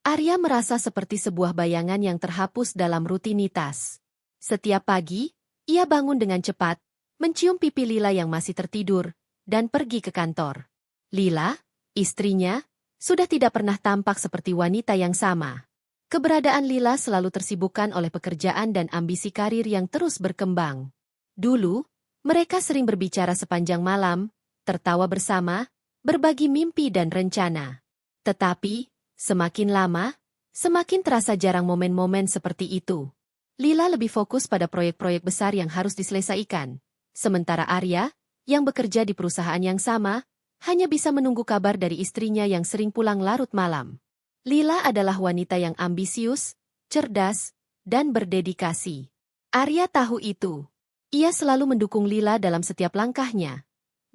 Arya merasa seperti sebuah bayangan yang terhapus dalam rutinitas. Setiap pagi, ia bangun dengan cepat, mencium pipi Lila yang masih tertidur, dan pergi ke kantor. Lila, istrinya, sudah tidak pernah tampak seperti wanita yang sama. Keberadaan Lila selalu tersibukkan oleh pekerjaan dan ambisi karir yang terus berkembang. Dulu, mereka sering berbicara sepanjang malam, tertawa bersama, berbagi mimpi dan rencana. Tetapi, semakin lama, semakin terasa jarang momen-momen seperti itu. Lila lebih fokus pada proyek-proyek besar yang harus diselesaikan. Sementara Arya, yang bekerja di perusahaan yang sama, hanya bisa menunggu kabar dari istrinya yang sering pulang larut malam. Lila adalah wanita yang ambisius, cerdas, dan berdedikasi. Arya tahu itu. Ia selalu mendukung Lila dalam setiap langkahnya.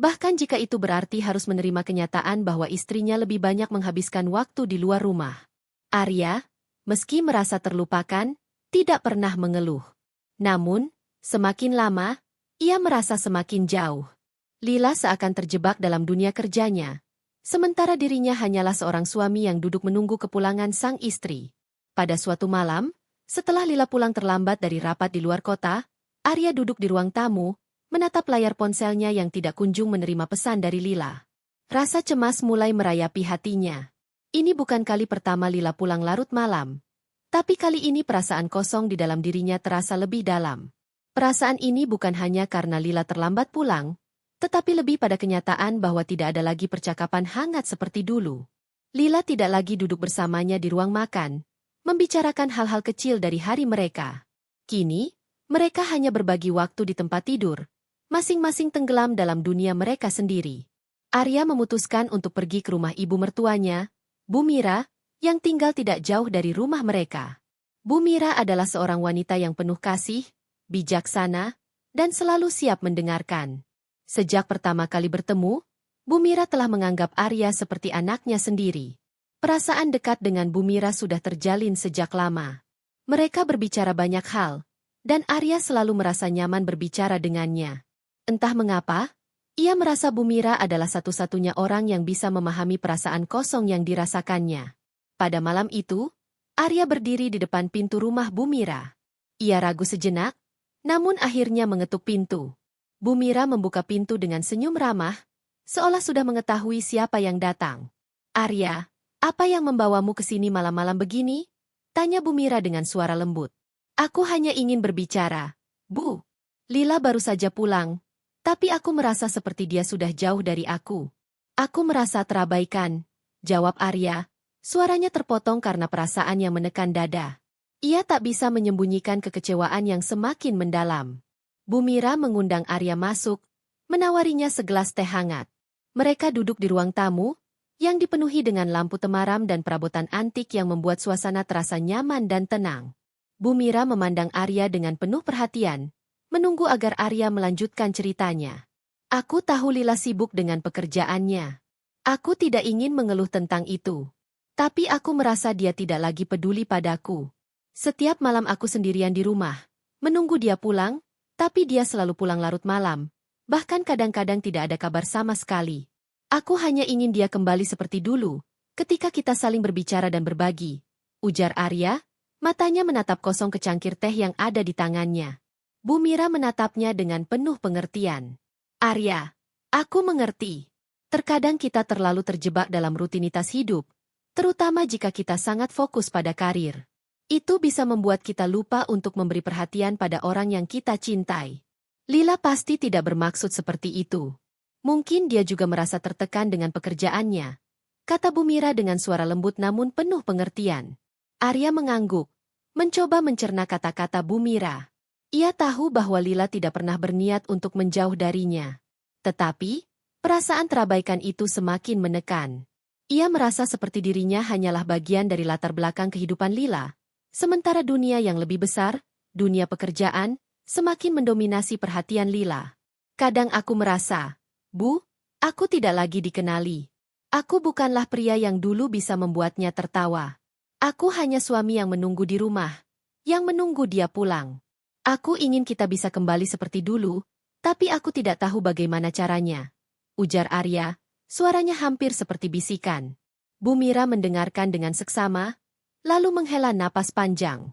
Bahkan jika itu berarti harus menerima kenyataan bahwa istrinya lebih banyak menghabiskan waktu di luar rumah. Arya, meski merasa terlupakan, tidak pernah mengeluh. Namun, semakin lama, ia merasa semakin jauh. Lila seakan terjebak dalam dunia kerjanya. Sementara dirinya hanyalah seorang suami yang duduk menunggu kepulangan sang istri. Pada suatu malam, setelah Lila pulang terlambat dari rapat di luar kota, Arya duduk di ruang tamu, menatap layar ponselnya yang tidak kunjung menerima pesan dari Lila. Rasa cemas mulai merayapi hatinya. Ini bukan kali pertama Lila pulang larut malam. Tapi kali ini perasaan kosong di dalam dirinya terasa lebih dalam. Perasaan ini bukan hanya karena Lila terlambat pulang, tetapi lebih pada kenyataan bahwa tidak ada lagi percakapan hangat seperti dulu. Lila tidak lagi duduk bersamanya di ruang makan, membicarakan hal-hal kecil dari hari mereka. Kini, mereka hanya berbagi waktu di tempat tidur, masing-masing tenggelam dalam dunia mereka sendiri. Arya memutuskan untuk pergi ke rumah ibu mertuanya, Bu Mira, yang tinggal tidak jauh dari rumah mereka. Bu Mira adalah seorang wanita yang penuh kasih, bijaksana, dan selalu siap mendengarkan. Sejak pertama kali bertemu, Bu Mira telah menganggap Arya seperti anaknya sendiri. Perasaan dekat dengan Bu Mira sudah terjalin sejak lama. Mereka berbicara banyak hal, dan Arya selalu merasa nyaman berbicara dengannya. Entah mengapa, ia merasa Bu Mira adalah satu-satunya orang yang bisa memahami perasaan kosong yang dirasakannya. Pada malam itu, Arya berdiri di depan pintu rumah Bu Mira. Ia ragu sejenak, namun akhirnya mengetuk pintu. Bu Mira membuka pintu dengan senyum ramah, seolah sudah mengetahui siapa yang datang. Arya, apa yang membawamu ke sini malam-malam begini? Tanya Bu Mira dengan suara lembut. Aku hanya ingin berbicara, Bu. Lila baru saja pulang, tapi aku merasa seperti dia sudah jauh dari aku. Aku merasa terabaikan, jawab Arya. Suaranya terpotong karena perasaan yang menekan dada. Ia tak bisa menyembunyikan kekecewaan yang semakin mendalam. Bu Mira mengundang Arya masuk, menawarinya segelas teh hangat. Mereka duduk di ruang tamu, yang dipenuhi dengan lampu temaram dan perabotan antik yang membuat suasana terasa nyaman dan tenang. Bu Mira memandang Arya dengan penuh perhatian, menunggu agar Arya melanjutkan ceritanya. Aku tahu Lila sibuk dengan pekerjaannya. Aku tidak ingin mengeluh tentang itu. Tapi aku merasa dia tidak lagi peduli padaku. Setiap malam aku sendirian di rumah, menunggu dia pulang, tapi dia selalu pulang larut malam, bahkan kadang-kadang tidak ada kabar sama sekali. Aku hanya ingin dia kembali seperti dulu, ketika kita saling berbicara dan berbagi. Ujar Arya, matanya menatap kosong ke cangkir teh yang ada di tangannya. Bu Mira menatapnya dengan penuh pengertian. Arya, aku mengerti. Terkadang kita terlalu terjebak dalam rutinitas hidup, terutama jika kita sangat fokus pada karir. Itu bisa membuat kita lupa untuk memberi perhatian pada orang yang kita cintai. Lila pasti tidak bermaksud seperti itu. Mungkin dia juga merasa tertekan dengan pekerjaannya, kata Bu Mira dengan suara lembut namun penuh pengertian. Arya mengangguk, mencoba mencerna kata-kata Bu Mira. Ia tahu bahwa Lila tidak pernah berniat untuk menjauh darinya. Tetapi, perasaan terabaikan itu semakin menekan. Ia merasa seperti dirinya hanyalah bagian dari latar belakang kehidupan Lila. Sementara dunia yang lebih besar, dunia pekerjaan, semakin mendominasi perhatian Lila. Kadang aku merasa, Bu, aku tidak lagi dikenali. Aku bukanlah pria yang dulu bisa membuatnya tertawa. Aku hanya suami yang menunggu di rumah, yang menunggu dia pulang. Aku ingin kita bisa kembali seperti dulu, tapi aku tidak tahu bagaimana caranya. Ujar Arya, suaranya hampir seperti bisikan. Bu Mira mendengarkan dengan seksama, lalu menghela napas panjang.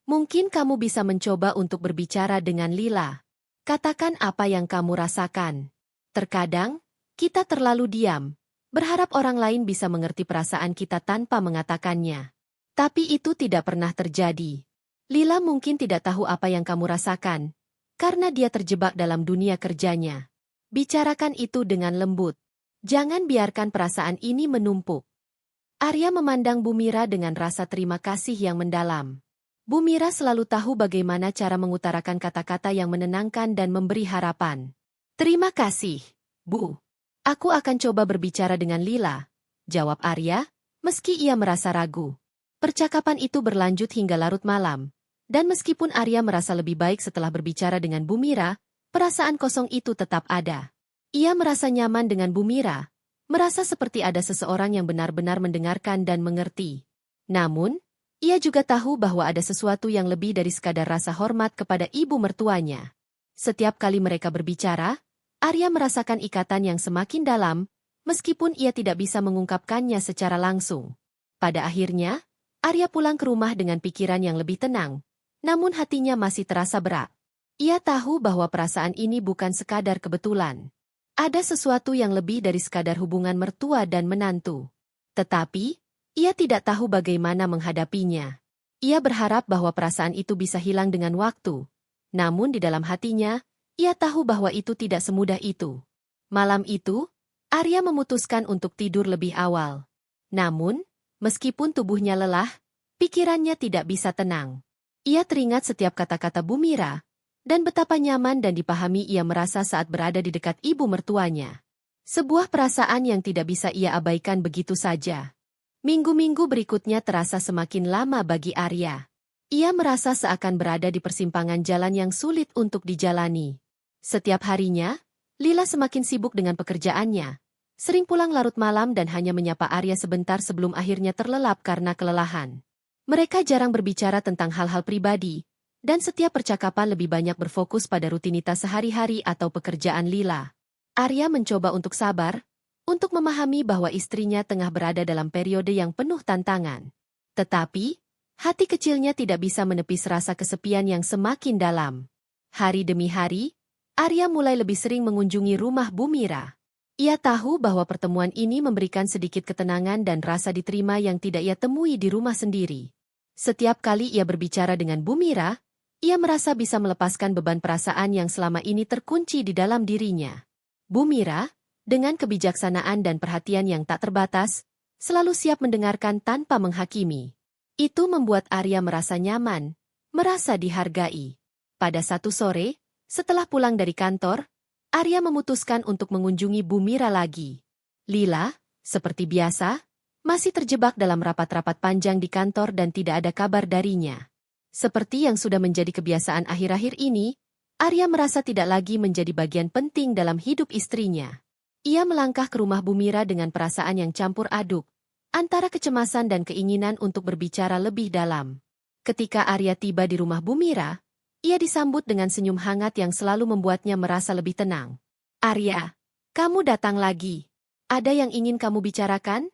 Mungkin kamu bisa mencoba untuk berbicara dengan Lila. Katakan apa yang kamu rasakan. Terkadang, kita terlalu diam, berharap orang lain bisa mengerti perasaan kita tanpa mengatakannya. Tapi itu tidak pernah terjadi. Lila mungkin tidak tahu apa yang kamu rasakan, karena dia terjebak dalam dunia kerjanya. Bicarakan itu dengan lembut. Jangan biarkan perasaan ini menumpuk. Arya memandang Bu Mira dengan rasa terima kasih yang mendalam. Bu Mira selalu tahu bagaimana cara mengutarakan kata-kata yang menenangkan dan memberi harapan. Terima kasih, Bu. Aku akan coba berbicara dengan Lila, jawab Arya, meski ia merasa ragu. Percakapan itu berlanjut hingga larut malam, dan meskipun Arya merasa lebih baik setelah berbicara dengan Bu Mira, perasaan kosong itu tetap ada. Ia merasa nyaman dengan Bu Mira, merasa seperti ada seseorang yang benar-benar mendengarkan dan mengerti. Namun, ia juga tahu bahwa ada sesuatu yang lebih dari sekadar rasa hormat kepada ibu mertuanya. Setiap kali mereka berbicara, Arya merasakan ikatan yang semakin dalam, meskipun ia tidak bisa mengungkapkannya secara langsung. Pada akhirnya, Arya pulang ke rumah dengan pikiran yang lebih tenang, namun hatinya masih terasa berat. Ia tahu bahwa perasaan ini bukan sekadar kebetulan. Ada sesuatu yang lebih dari sekadar hubungan mertua dan menantu. Tetapi, ia tidak tahu bagaimana menghadapinya. Ia berharap bahwa perasaan itu bisa hilang dengan waktu. Namun di dalam hatinya, ia tahu bahwa itu tidak semudah itu. Malam itu, Arya memutuskan untuk tidur lebih awal. Namun, meskipun tubuhnya lelah, pikirannya tidak bisa tenang. Ia teringat setiap kata-kata Bu Mira, dan betapa nyaman dan dipahami ia merasa saat berada di dekat ibu mertuanya. Sebuah perasaan yang tidak bisa ia abaikan begitu saja. Minggu-minggu berikutnya terasa semakin lama bagi Arya. Ia merasa seakan berada di persimpangan jalan yang sulit untuk dijalani. Setiap harinya, Lila semakin sibuk dengan pekerjaannya. Sering pulang larut malam dan hanya menyapa Arya sebentar sebelum akhirnya terlelap karena kelelahan. Mereka jarang berbicara tentang hal-hal pribadi, dan setiap percakapan lebih banyak berfokus pada rutinitas sehari-hari atau pekerjaan Lila. Arya mencoba untuk sabar, untuk memahami bahwa istrinya tengah berada dalam periode yang penuh tantangan. Tetapi, hati kecilnya tidak bisa menepis rasa kesepian yang semakin dalam. Hari demi hari, Arya mulai lebih sering mengunjungi rumah Bu Mira. Ia tahu bahwa pertemuan ini memberikan sedikit ketenangan dan rasa diterima yang tidak ia temui di rumah sendiri. Setiap kali ia berbicara dengan Bu Mira, ia merasa bisa melepaskan beban perasaan yang selama ini terkunci di dalam dirinya. Bu Mira, dengan kebijaksanaan dan perhatian yang tak terbatas, selalu siap mendengarkan tanpa menghakimi. Itu membuat Arya merasa nyaman, merasa dihargai. Pada satu sore, setelah pulang dari kantor, Arya memutuskan untuk mengunjungi Bu Mira lagi. Lila, seperti biasa, masih terjebak dalam rapat-rapat panjang di kantor dan tidak ada kabar darinya. Seperti yang sudah menjadi kebiasaan akhir-akhir ini, Arya merasa tidak lagi menjadi bagian penting dalam hidup istrinya. Ia melangkah ke rumah Bu Mira dengan perasaan yang campur aduk, antara kecemasan dan keinginan untuk berbicara lebih dalam. Ketika Arya tiba di rumah Bu Mira, ia disambut dengan senyum hangat yang selalu membuatnya merasa lebih tenang. Arya, kamu datang lagi. Ada yang ingin kamu bicarakan?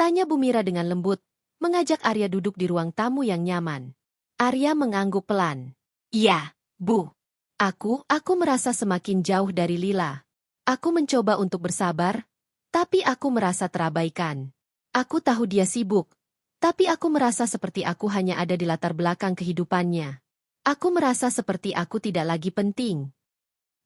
Tanya Bu Mira dengan lembut, mengajak Arya duduk di ruang tamu yang nyaman. Arya mengangguk pelan. Iya, Bu. Aku merasa semakin jauh dari Lila. Aku mencoba untuk bersabar, tapi aku merasa terabaikan. Aku tahu dia sibuk, tapi aku merasa seperti aku hanya ada di latar belakang kehidupannya. Aku merasa seperti aku tidak lagi penting.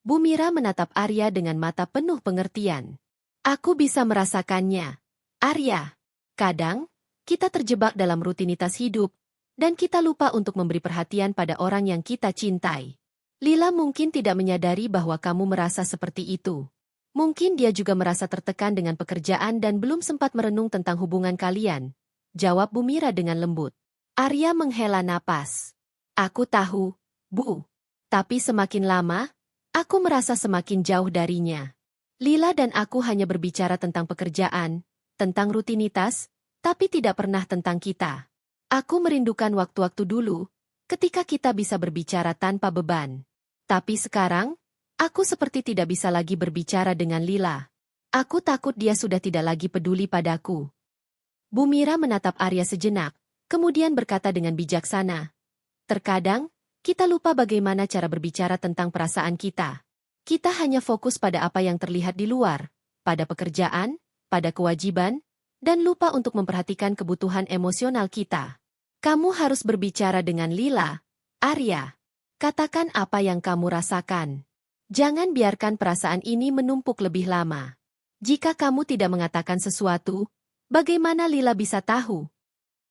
Bu Mira menatap Arya dengan mata penuh pengertian. Aku bisa merasakannya. Arya, kadang, kita terjebak dalam rutinitas hidup, dan kita lupa untuk memberi perhatian pada orang yang kita cintai. Lila mungkin tidak menyadari bahwa kamu merasa seperti itu. Mungkin dia juga merasa tertekan dengan pekerjaan dan belum sempat merenung tentang hubungan kalian. Jawab Bu Mira dengan lembut. Arya menghela napas. Aku tahu, Bu. Tapi semakin lama, aku merasa semakin jauh darinya. Lila dan aku hanya berbicara tentang pekerjaan, tentang rutinitas, tapi tidak pernah tentang kita. Aku merindukan waktu-waktu dulu, ketika kita bisa berbicara tanpa beban. Tapi sekarang, aku seperti tidak bisa lagi berbicara dengan Lila. Aku takut dia sudah tidak lagi peduli padaku. Bu Mira menatap Arya sejenak, Kemudian berkata dengan bijaksana, "Terkadang, kita lupa bagaimana cara berbicara tentang perasaan kita. Kita hanya fokus pada apa yang terlihat di luar, pada pekerjaan, pada kewajiban, dan lupa untuk memperhatikan kebutuhan emosional kita. Kamu harus berbicara dengan lila, Arya. Katakan apa yang kamu rasakan. Jangan biarkan perasaan ini menumpuk lebih lama. Jika kamu tidak mengatakan sesuatu, bagaimana Lila bisa tahu?"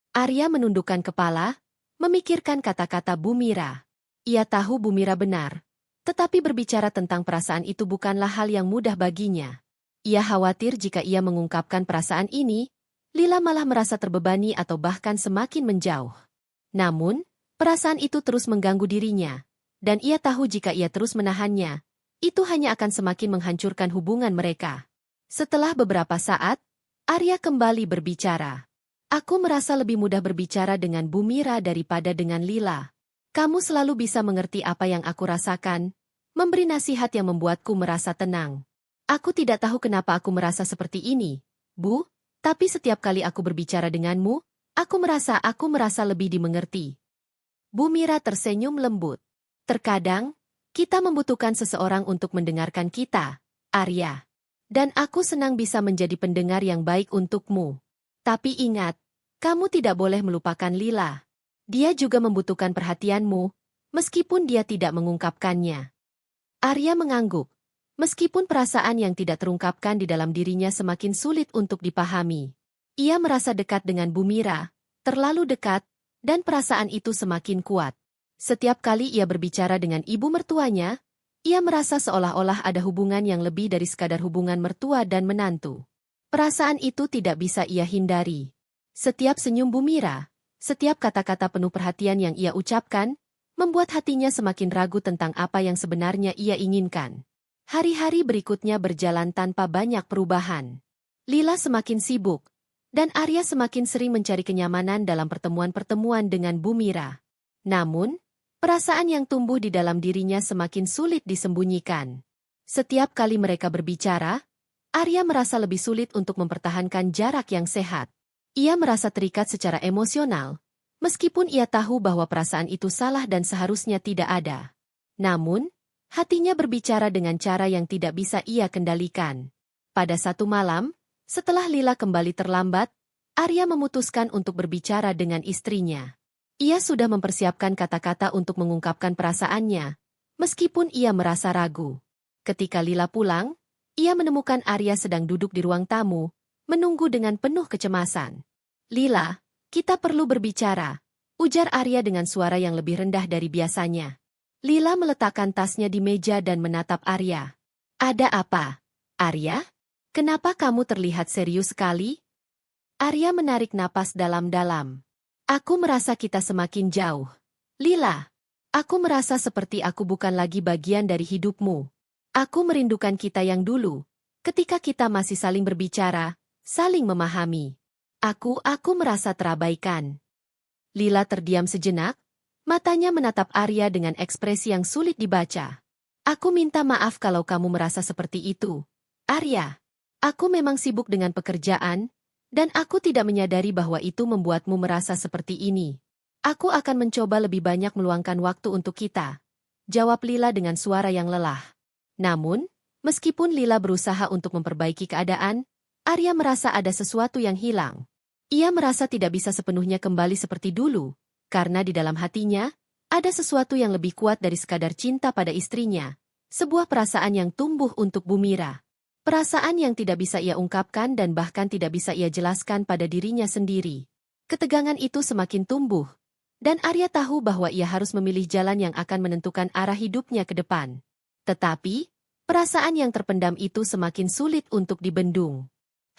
Arya menundukkan kepala, memikirkan kata-kata Bu Mira. Ia tahu Bu Mira benar, tetapi berbicara tentang perasaan itu bukanlah hal yang mudah baginya. Ia khawatir jika ia mengungkapkan perasaan ini, Lila malah merasa terbebani atau bahkan semakin menjauh. Namun, perasaan itu terus mengganggu dirinya, dan ia tahu jika ia terus menahannya, itu hanya akan semakin menghancurkan hubungan mereka. Setelah beberapa saat, Arya kembali berbicara. "Aku merasa lebih mudah berbicara dengan Bu Mira daripada dengan Lila. Kamu selalu bisa mengerti apa yang aku rasakan, memberi nasihat yang membuatku merasa tenang. Aku tidak tahu kenapa aku merasa seperti ini, Bu, tapi setiap kali aku berbicara denganmu, aku merasa lebih dimengerti." Bu Mira tersenyum lembut. "Terkadang, kita membutuhkan seseorang untuk mendengarkan kita, Arya. Dan aku senang bisa menjadi pendengar yang baik untukmu. Tapi ingat, kamu tidak boleh melupakan Lila. Dia juga membutuhkan perhatianmu, meskipun dia tidak mengungkapkannya." Arya mengangguk. Meskipun perasaan yang tidak terungkapkan di dalam dirinya semakin sulit untuk dipahami. Ia merasa dekat dengan Bu Mira, terlalu dekat, dan perasaan itu semakin kuat. Setiap kali ia berbicara dengan ibu mertuanya, ia merasa seolah-olah ada hubungan yang lebih dari sekadar hubungan mertua dan menantu. Perasaan itu tidak bisa ia hindari. Setiap senyum Bu Mira, setiap kata-kata penuh perhatian yang ia ucapkan, membuat hatinya semakin ragu tentang apa yang sebenarnya ia inginkan. Hari-hari berikutnya berjalan tanpa banyak perubahan. Lila semakin sibuk, dan Arya semakin sering mencari kenyamanan dalam pertemuan-pertemuan dengan Bu Mira. Namun, perasaan yang tumbuh di dalam dirinya semakin sulit disembunyikan. Setiap kali mereka berbicara, Arya merasa lebih sulit untuk mempertahankan jarak yang sehat. Ia merasa terikat secara emosional, meskipun ia tahu bahwa perasaan itu salah dan seharusnya tidak ada. Namun, hatinya berbicara dengan cara yang tidak bisa ia kendalikan. Pada satu malam, setelah Lila kembali terlambat, Arya memutuskan untuk berbicara dengan istrinya. Ia sudah mempersiapkan kata-kata untuk mengungkapkan perasaannya, meskipun ia merasa ragu. Ketika Lila pulang, ia menemukan Arya sedang duduk di ruang tamu, menunggu dengan penuh kecemasan. "Lila, kita perlu berbicara," ujar Arya dengan suara yang lebih rendah dari biasanya. Lila meletakkan tasnya di meja dan menatap Arya. "Ada apa, Arya? Kenapa kamu terlihat serius sekali?" Arya menarik napas dalam-dalam. "Aku merasa kita semakin jauh. Lila, aku merasa seperti aku bukan lagi bagian dari hidupmu. Aku merindukan kita yang dulu, ketika kita masih saling berbicara, saling memahami. Aku merasa terabaikan." Lila terdiam sejenak, matanya menatap Arya dengan ekspresi yang sulit dibaca. "Aku minta maaf kalau kamu merasa seperti itu, Arya. Aku memang sibuk dengan pekerjaan, dan aku tidak menyadari bahwa itu membuatmu merasa seperti ini. Aku akan mencoba lebih banyak meluangkan waktu untuk kita," jawab Lila dengan suara yang lelah. Namun, meskipun Lila berusaha untuk memperbaiki keadaan, Arya merasa ada sesuatu yang hilang. Ia merasa tidak bisa sepenuhnya kembali seperti dulu, karena di dalam hatinya, ada sesuatu yang lebih kuat dari sekadar cinta pada istrinya, sebuah perasaan yang tumbuh untuk Bu Mira. Perasaan yang tidak bisa ia ungkapkan dan bahkan tidak bisa ia jelaskan pada dirinya sendiri. Ketegangan itu semakin tumbuh, dan Arya tahu bahwa ia harus memilih jalan yang akan menentukan arah hidupnya ke depan. Tetapi, perasaan yang terpendam itu semakin sulit untuk dibendung.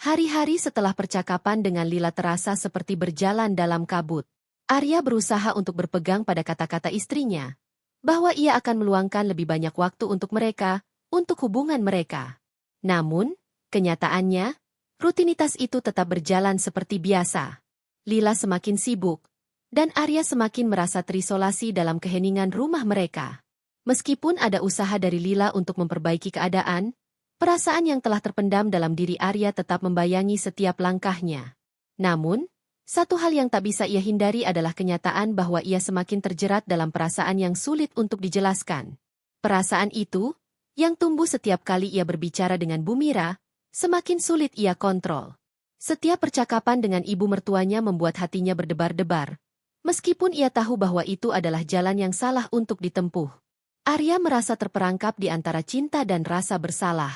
Hari-hari setelah percakapan dengan Lila terasa seperti berjalan dalam kabut. Arya berusaha untuk berpegang pada kata-kata istrinya, bahwa ia akan meluangkan lebih banyak waktu untuk mereka, untuk hubungan mereka. Namun, kenyataannya, rutinitas itu tetap berjalan seperti biasa. Lila semakin sibuk, dan Arya semakin merasa terisolasi dalam keheningan rumah mereka. Meskipun ada usaha dari Lila untuk memperbaiki keadaan, perasaan yang telah terpendam dalam diri Arya tetap membayangi setiap langkahnya. Namun, Satu hal yang tak bisa ia hindari adalah kenyataan bahwa ia semakin terjerat dalam perasaan yang sulit untuk dijelaskan. Perasaan itu, yang tumbuh setiap kali ia berbicara dengan Bu Mira, semakin sulit ia kontrol. Setiap percakapan dengan ibu mertuanya membuat hatinya berdebar-debar, meskipun ia tahu bahwa itu adalah jalan yang salah untuk ditempuh. Arya merasa terperangkap di antara cinta dan rasa bersalah.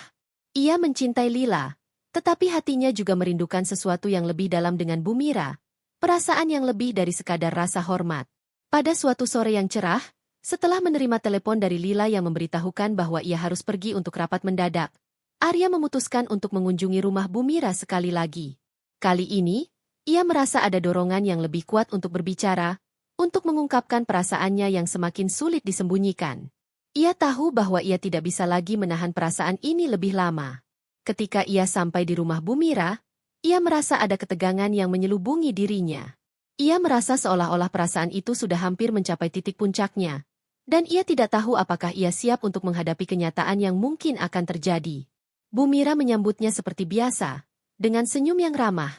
Ia mencintai Lila, tetapi hatinya juga merindukan sesuatu yang lebih dalam dengan Bu Mira, perasaan yang lebih dari sekadar rasa hormat. Pada suatu sore yang cerah, setelah menerima telepon dari Lila yang memberitahukan bahwa ia harus pergi untuk rapat mendadak, Arya memutuskan untuk mengunjungi rumah Bu Mira sekali lagi. Kali ini, ia merasa ada dorongan yang lebih kuat untuk berbicara, untuk mengungkapkan perasaannya yang semakin sulit disembunyikan. Ia tahu bahwa ia tidak bisa lagi menahan perasaan ini lebih lama. Ketika ia sampai di rumah Bu Mira, ia merasa ada ketegangan yang menyelubungi dirinya. Ia merasa seolah-olah perasaan itu sudah hampir mencapai titik puncaknya, dan ia tidak tahu apakah ia siap untuk menghadapi kenyataan yang mungkin akan terjadi. Bu Mira menyambutnya seperti biasa, dengan senyum yang ramah.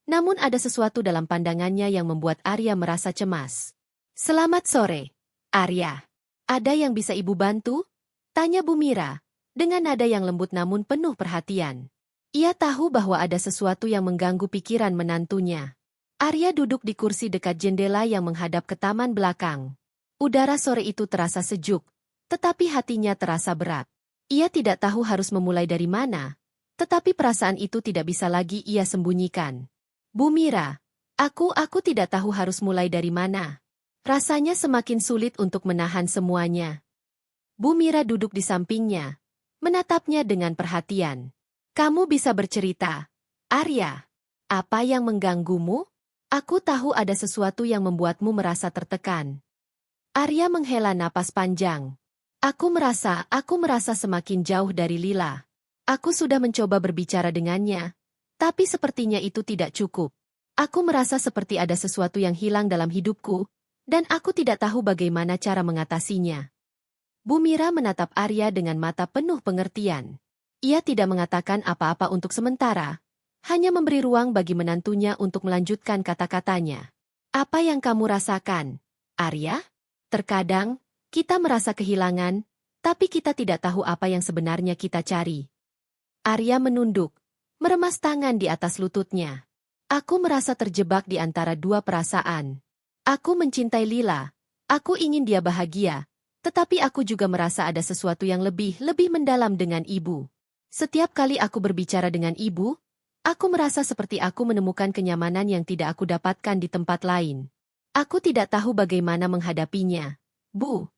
Namun ada sesuatu dalam pandangannya yang membuat Arya merasa cemas. "Selamat sore, Arya. Ada yang bisa ibu bantu?" tanya Bu Mira, dengan nada yang lembut namun penuh perhatian. Ia tahu bahwa ada sesuatu yang mengganggu pikiran menantunya. Arya duduk di kursi dekat jendela yang menghadap ke taman belakang. Udara sore itu terasa sejuk, tetapi hatinya terasa berat. Ia tidak tahu harus memulai dari mana, tetapi perasaan itu tidak bisa lagi ia sembunyikan. "Bu Mira, aku tidak tahu harus mulai dari mana." Rasanya semakin sulit untuk menahan semuanya. Bu Mira duduk di sampingnya, menatapnya dengan perhatian. "Kamu bisa bercerita, Arya. Apa yang mengganggumu? Aku tahu ada sesuatu yang membuatmu merasa tertekan." Arya menghela napas panjang. Aku merasa semakin jauh dari Lila. Aku sudah mencoba berbicara dengannya, tapi sepertinya itu tidak cukup. Aku merasa seperti ada sesuatu yang hilang dalam hidupku, dan aku tidak tahu bagaimana cara mengatasinya." Bu Mira menatap Arya dengan mata penuh pengertian. Ia tidak mengatakan apa-apa untuk sementara, hanya memberi ruang bagi menantunya untuk melanjutkan kata-katanya. "Apa yang kamu rasakan, Arya? Terkadang, kita merasa kehilangan, tapi kita tidak tahu apa yang sebenarnya kita cari." Arya menunduk, meremas tangan di atas lututnya. "Aku merasa terjebak di antara dua perasaan. Aku mencintai Lila, aku ingin dia bahagia, tetapi aku juga merasa ada sesuatu yang lebih mendalam dengan ibu. Setiap kali aku berbicara dengan ibu, aku merasa seperti aku menemukan kenyamanan yang tidak aku dapatkan di tempat lain. Aku tidak tahu bagaimana menghadapinya, Bu."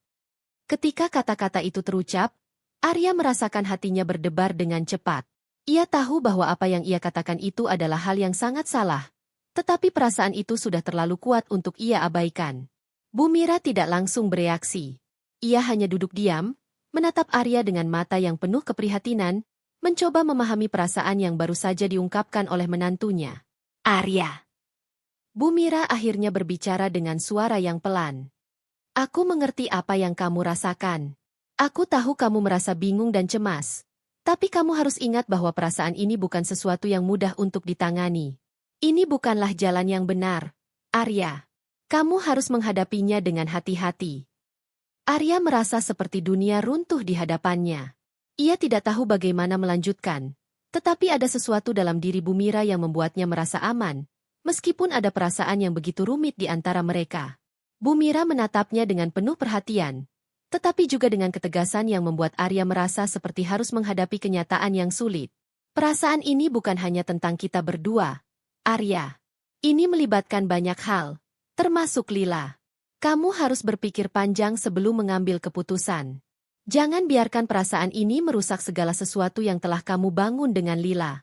Ketika kata-kata itu terucap, Arya merasakan hatinya berdebar dengan cepat. Ia tahu bahwa apa yang ia katakan itu adalah hal yang sangat salah, tetapi perasaan itu sudah terlalu kuat untuk ia abaikan. Bu Mira tidak langsung bereaksi. Ia hanya duduk diam, menatap Arya dengan mata yang penuh keprihatinan, mencoba memahami perasaan yang baru saja diungkapkan oleh menantunya. "Arya." Bu Mira akhirnya berbicara dengan suara yang pelan. "Aku mengerti apa yang kamu rasakan. Aku tahu kamu merasa bingung dan cemas. Tapi kamu harus ingat bahwa perasaan ini bukan sesuatu yang mudah untuk ditangani. Ini bukanlah jalan yang benar, Arya. Kamu harus menghadapinya dengan hati-hati." Arya merasa seperti dunia runtuh di hadapannya. Ia tidak tahu bagaimana melanjutkan, tetapi ada sesuatu dalam diri Bu Mira yang membuatnya merasa aman, meskipun ada perasaan yang begitu rumit di antara mereka. Bu Mira menatapnya dengan penuh perhatian, tetapi juga dengan ketegasan yang membuat Arya merasa seperti harus menghadapi kenyataan yang sulit. "Perasaan ini bukan hanya tentang kita berdua, Arya. Ini melibatkan banyak hal, termasuk Lila. Kamu harus berpikir panjang sebelum mengambil keputusan. Jangan biarkan perasaan ini merusak segala sesuatu yang telah kamu bangun dengan Lila."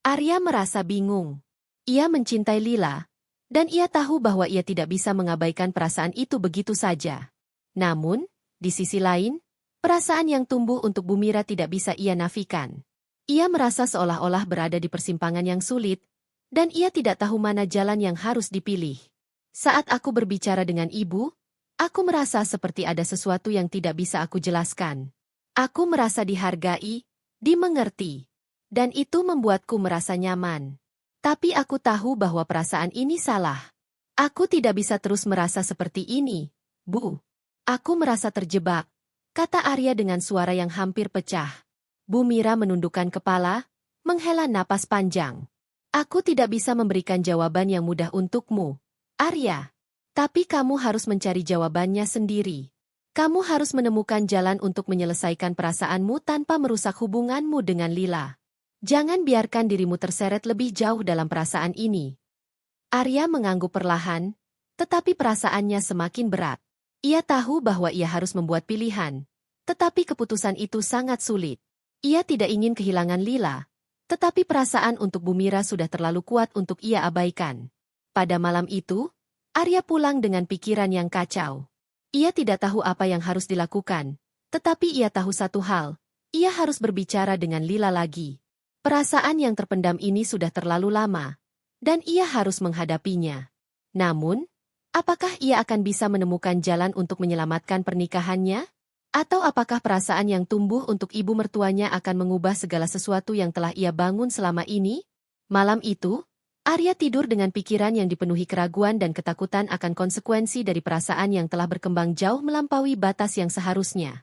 Arya merasa bingung. Ia mencintai Lila, dan ia tahu bahwa ia tidak bisa mengabaikan perasaan itu begitu saja. Namun, di sisi lain, perasaan yang tumbuh untuk Bu Mira tidak bisa ia nafikan. Ia merasa seolah-olah berada di persimpangan yang sulit, dan ia tidak tahu mana jalan yang harus dipilih. "Saat aku berbicara dengan ibu, aku merasa seperti ada sesuatu yang tidak bisa aku jelaskan. Aku merasa dihargai, dimengerti, dan itu membuatku merasa nyaman. Tapi aku tahu bahwa perasaan ini salah. Aku tidak bisa terus merasa seperti ini, Bu. Aku merasa terjebak, kata Arya dengan suara yang hampir pecah. Bu Mira menundukkan kepala, menghela napas panjang. Aku tidak bisa memberikan jawaban yang mudah untukmu, Arya. Tapi kamu harus mencari jawabannya sendiri. Kamu harus menemukan jalan untuk menyelesaikan perasaanmu tanpa merusak hubunganmu dengan Lila. Jangan biarkan dirimu terseret lebih jauh dalam perasaan ini. Arya mengangguk perlahan, tetapi perasaannya semakin berat. Ia tahu bahwa ia harus membuat pilihan, tetapi keputusan itu sangat sulit. Ia tidak ingin kehilangan Lila, tetapi perasaan untuk Bu Mira sudah terlalu kuat untuk ia abaikan. Pada malam itu, Arya pulang dengan pikiran yang kacau. Ia tidak tahu apa yang harus dilakukan, tetapi ia tahu satu hal, ia harus berbicara dengan Lila lagi. Perasaan yang terpendam ini sudah terlalu lama, dan ia harus menghadapinya. Namun, apakah ia akan bisa menemukan jalan untuk menyelamatkan pernikahannya? Atau apakah perasaan yang tumbuh untuk ibu mertuanya akan mengubah segala sesuatu yang telah ia bangun selama ini? Malam itu, Arya tidur dengan pikiran yang dipenuhi keraguan dan ketakutan akan konsekuensi dari perasaan yang telah berkembang jauh melampaui batas yang seharusnya.